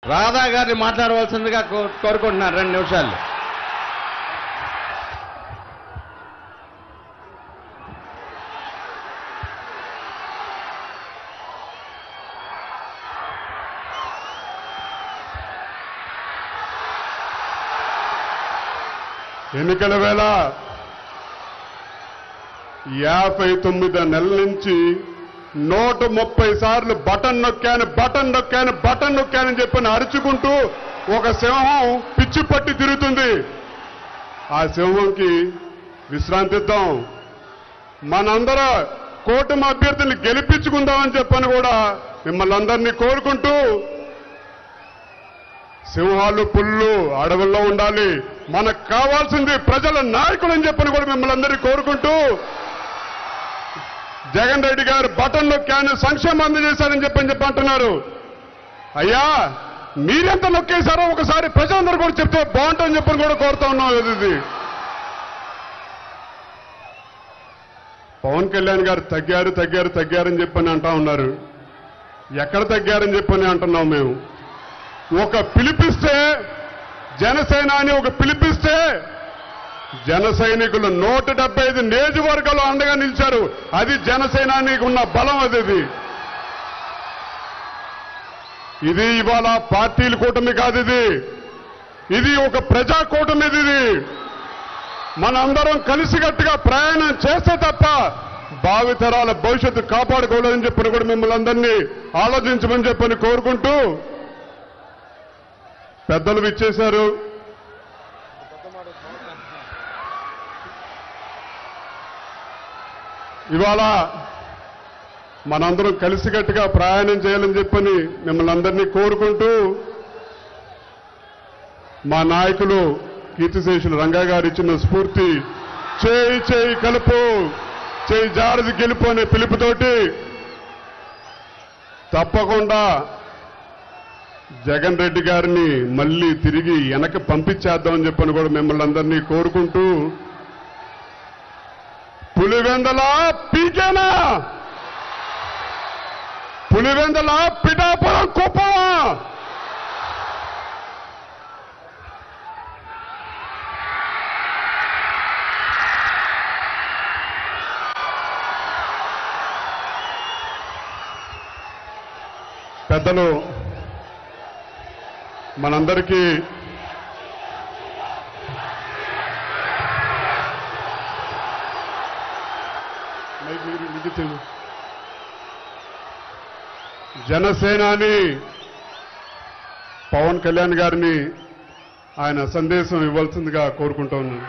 రాధా గారిని మాట్లాడవలసిందిగా కోరుకుంటున్నారు 2 నిమిషాలు. ఎన్నికల వేళ 59 నెలల నుంచి 130 సార్లు బటన్ నొక్కానని చెప్పని అరుచుకుంటూ ఒక సింహం పిచ్చి పట్టి తిరుగుతుంది. ఆ సింహంకి విశ్రాంతి ఇద్దాం. మనందరూ కూటమి అభ్యర్థుల్ని గెలిపించుకుందామని చెప్పని కూడా మిమ్మల్ని అందరినీ కోరుకుంటూ, సింహాలు పుల్లు అడవుల్లో ఉండాలి, మనకు కావాల్సింది ప్రజల నాయకులు అని చెప్పని కూడా మిమ్మల్ని అందరినీ కోరుకుంటూ, జగన్ రెడ్డి గారు బటన్ నొక్కాను సంక్షేమం అందజేశారని చెప్పి అంటున్నారు. అయ్యా మీరెంత నొక్కేశారో ఒకసారి ప్రజలందరూ కూడా చెప్తే బాగుంటుందని చెప్పని కూడా కోరుతా ఉన్నాం. ఇది పవన్ కళ్యాణ్ గారు తగ్గారని చెప్పని అంటా ఉన్నారు. ఎక్కడ తగ్గారని చెప్పని అంటున్నాం మేము. ఒక పిలిపిస్తే జనసేన అని ఒక పిలిపిస్తే జన సైనికులు 175 నియోజకవర్గాలు అండగా నిలిచారు. అది జనసేనానికి ఉన్న బలం. ఇది ఇవాళ పార్టీల కూటమి కాదు, ఇది ఒక ప్రజా కూటమి. ఇది మనందరం కలిసికట్టుగా ప్రయాణం చేస్తే తప్ప భావితరాల భవిష్యత్తు కాపాడుకోలేదని చెప్పని కూడా మిమ్మల్ని అందరినీ ఆలోచించమని చెప్పని కోరుకుంటూ, పెద్దలు విచ్చేశారు. ఇవాళ మనందరం కలిసికట్టుగా ప్రయాణం చేయాలని చెప్పని మిమ్మల్ని అందరినీ కోరుకుంటూ, మా నాయకులు కీర్తిశేషులు రంగా గారు ఇచ్చిన స్ఫూర్తి, చేయి కలుపు, చేయి జారది గెలుపు అనే పిలుపుతోటి తప్పకుండా జగన్ రెడ్డి గారిని మళ్ళీ తిరిగి వెనక్కి పంపించేద్దామని చెప్పని కూడా మిమ్మల్ని అందరినీ కోరుకుంటూ, పులివెందల పీకేనా, పులివెందల పిఠాపురం కుప్పమా, పెద్దలు మనందరికీ జనసేనాని పవన్ కళ్యాణ్ గారిని ఆయన సందేశం ఇవ్వాల్సిందిగా కోరుకుంటూ ఉన్నాను.